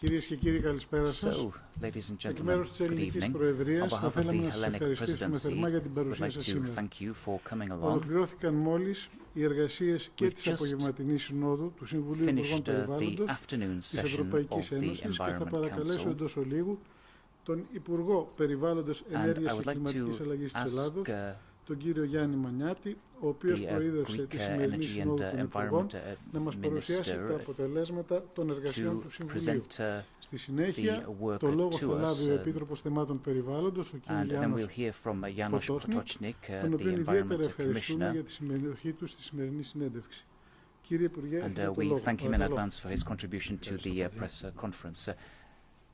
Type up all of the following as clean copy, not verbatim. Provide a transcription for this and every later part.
Κυρίες και κύριοι, καλησπέρα σας. Εκ μέρους της Ελληνικής Προεδρίας θα θέλαμε να σας ευχαριστήσουμε θερμά για την παρουσία σας σήμερα. Ολοκληρώθηκαν μόλις οι εργασίες και της απογευματινής συνόδου του Συμβουλίου Υπουργών Περιβάλλοντος της Ευρωπαϊκής Ένωσης και θα παρακαλέσω εντός ολίγου τον Υπουργό Περιβάλλοντος, Ενέργειας και Κλιματικής Αλλαγής της Ελλάδος, τον κύριο Γιάννη Μανιάτη, ο οποίος προείδρευσε τη σημερινή Συνόδου των Υπουργών, να μας παρουσιάσει τα αποτελέσματα των εργασιών του Συμβουλίου. Στη συνέχεια, το λόγο θα λάβει ο Επίτροπος Θεμάτων Περιβάλλοντος, ο κ. Γιάννος Ποτότσνικ, τον οποίο ιδιαίτερα ευχαριστούμε για τη συμμετοχή του στη σημερινή συνέντευξη. Κύριε Υπουργέ, έχετε το λόγο.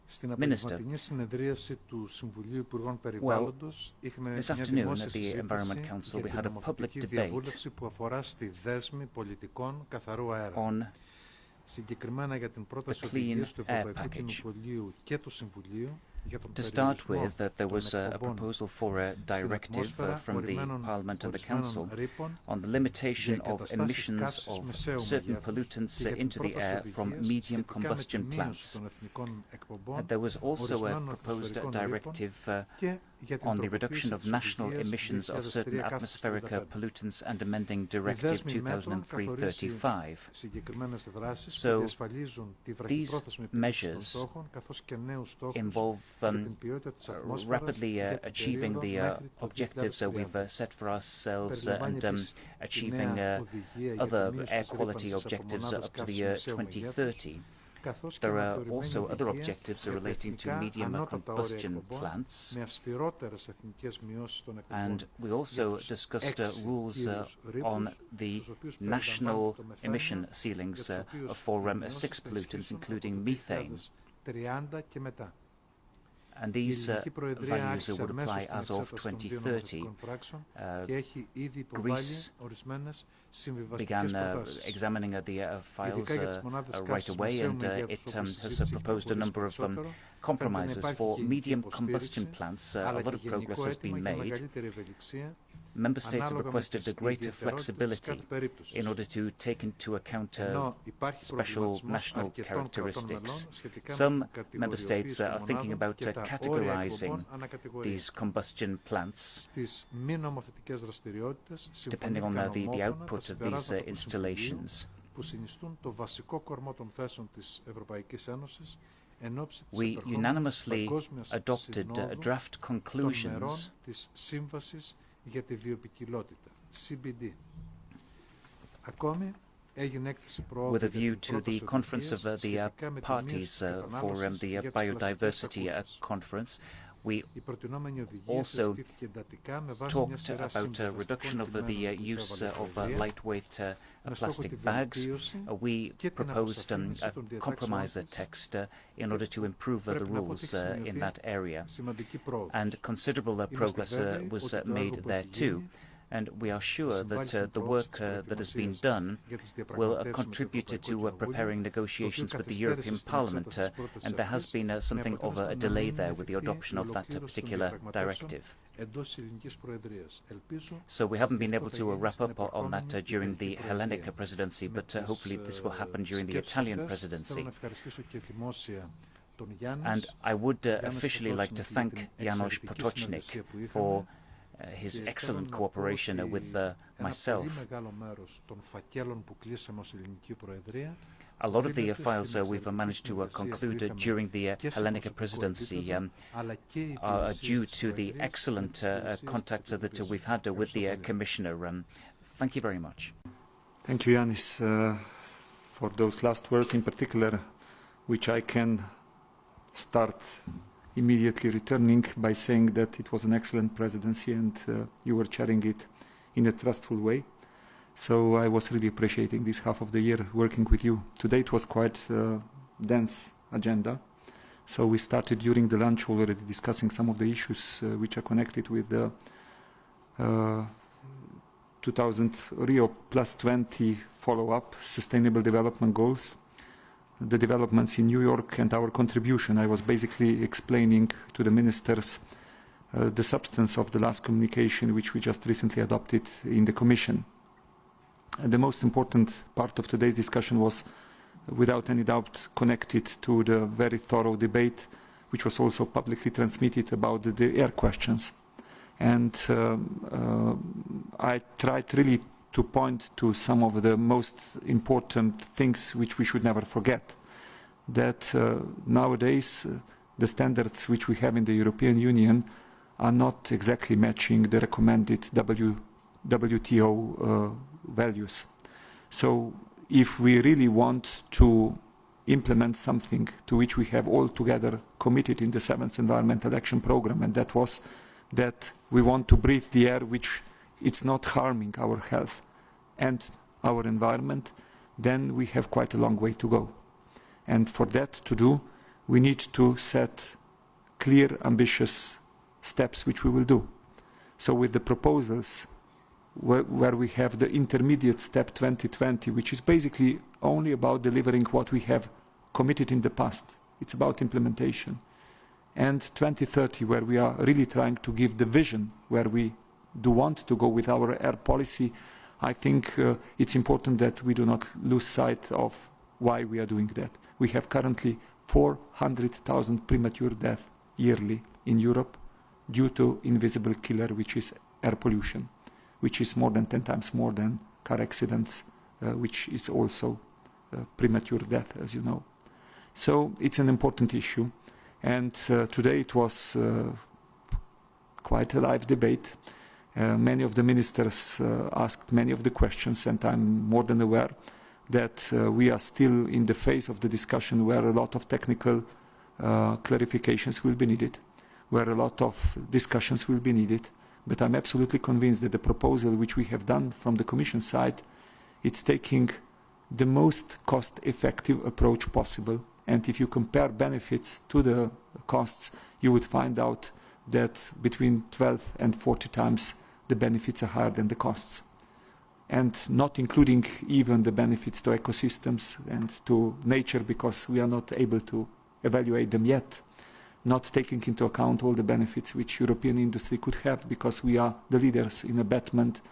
Στην απογευματινή συνεδρίαση του Συμβουλίου Υπουργών Περιβάλλοντος είχαμε μια δημόσια συζήτηση για την νομοθετική διαβούλευση που αφορά στη δέσμη πολιτικών καθαρού αέρα. Συγκεκριμένα για την πρόταση οδηγίας του Ευρωπαϊκού Κοινοβουλίου και του Συμβουλίου για τον περιορισμό there was a proposal for a directive from the Parliament and the Council on the limitation of emissions of certain pollutants into the air from medium combustion plants. There was also a proposed directive on the reduction of national emissions of certain atmospheric pollutants and amending Directive 2003/35. So these measures involve rapidly achieving the objectives we've set for ourselves and achieving other air quality objectives up to the year 2030. There are also other objectives relating to medium combustion plants, and we also discussed rules on the national emission ceilings for 6 pollutants, including methane. And these values would apply as of 2030. Greece began examining the files right away, and it has proposed a number of compromises for medium combustion plants. A lot of progress has been made. Member States have requested a greater flexibility in order to take into account special national characteristics. Some Member States are thinking about categorizing these combustion plants depending on the output of these installations. We unanimously adopted draft conclusions για τη βιοποικιλότητα, CBD. With a view to the conference of the parties for the biodiversity conference, we also talked about a reduction of the use of lightweight plastic bags. We proposed a compromise text in order to improve the rules in that area. And considerable progress was made there too. And we are sure that the work that has been done will contribute to preparing negotiations with the European Parliament, and there has been something of a delay there with the adoption of that particular directive. So we haven't been able to wrap up on that during the Hellenic presidency, but hopefully this will happen during the Italian presidency. And I would officially like to thank János Potocnik for his excellent cooperation with myself. A lot of the files we've managed to conclude during the Hellenic presidency are due to the excellent contacts that we've had with the Commissioner. Thank you very much. Thank you, Yanis, for those last words in particular, which I can start immediately returning by saying that it was an excellent presidency and you were chairing it in a trustful way. So I was really appreciating this half of the year working with you. Today it was quite a dense agenda. So we started during the lunch already discussing some of the issues which are connected with the 2000 Rio +20 follow-up Sustainable Development Goals, the developments in New York and our contribution. I was basically explaining to the ministers the substance of the last communication which we just recently adopted in the Commission. The most important part of today's discussion was without any doubt connected to the very thorough debate which was also publicly transmitted about the air questions. And I tried really to point to some of the most important things which we should never forget. That nowadays the standards which we have in the European Union are not exactly matching the recommended WTO values. So if we really want to implement something to which we have all together committed in the 7th Environmental Action Programme, and that was that we want to breathe the air which it's not harming our health and our environment, then we have quite a long way to go. And for that to do, we need to set clear, ambitious steps which we will do. So with the proposals where we have the intermediate step 2020, which is basically only about delivering what we have committed in the past. It's about implementation. And 2030, where we are really trying to give the vision where we do want to go with our air policy, I think it's important that we do not lose sight of why we are doing that. We have currently 400,000 premature deaths yearly in Europe due to invisible killer, which is air pollution, which is more than 10 times more than car accidents, which is also premature death, as you know. So it's an important issue. And today it was quite a live debate. Many of the ministers asked many of the questions, and I'm more than aware that we are still in the phase of the discussion where a lot of technical clarifications will be needed, where a lot of discussions will be needed. But I'm absolutely convinced that the proposal which we have done from the Commission side, it's taking the most cost-effective approach possible. And if you compare benefits to the costs, you would find out that between 12 and 40 times the benefits are higher than the costs. And not including even the benefits to ecosystems and to nature, because we are not able to evaluate them yet. Not taking into account all the benefits which European industry could have, because we are the leaders in abatement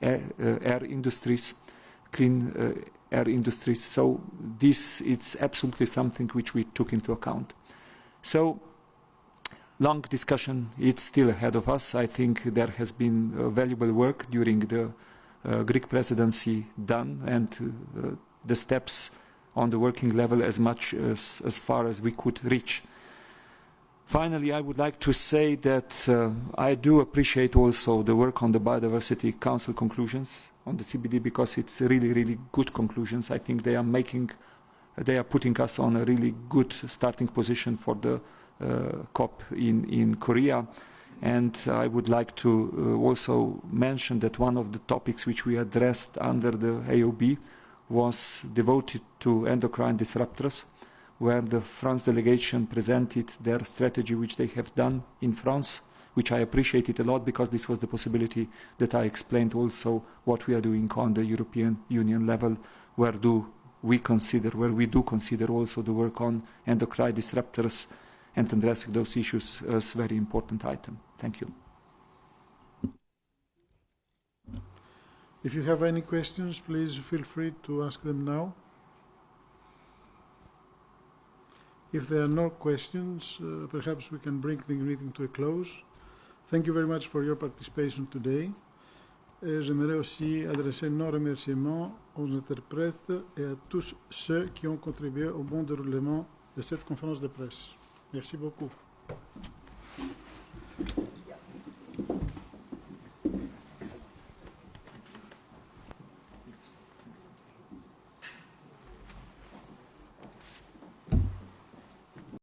air industries, clean air industries. So this is absolutely something which we took into account. So long discussion, it's still ahead of us. I think there has been valuable work during the Greek presidency done, and the steps on the working level as far as we could reach. Finally, I would like to say that I do appreciate also the work on the Biodiversity Council conclusions on the CBD, because it's really, really good conclusions. I think they are putting us on a really good starting position for the COP in Korea. And I would like to also mention that one of the topics which we addressed under the AOB was devoted to endocrine disruptors, where the France delegation presented their strategy, which they have done in France, which I appreciated a lot, because this was the possibility that I explained also what we are doing on the European Union level, where we do consider also the work on endocrine disruptors and addressing those issues as a very important item. Thank you. If you have any questions, please feel free to ask them now. If there are no questions, perhaps we can bring the meeting to a close. Thank you very much for your participation today. J'aimerais aussi adresser nos remerciements aux interprètes et à tous ceux qui ont contribué au bon déroulement de cette conférence de presse. Merci beaucoup.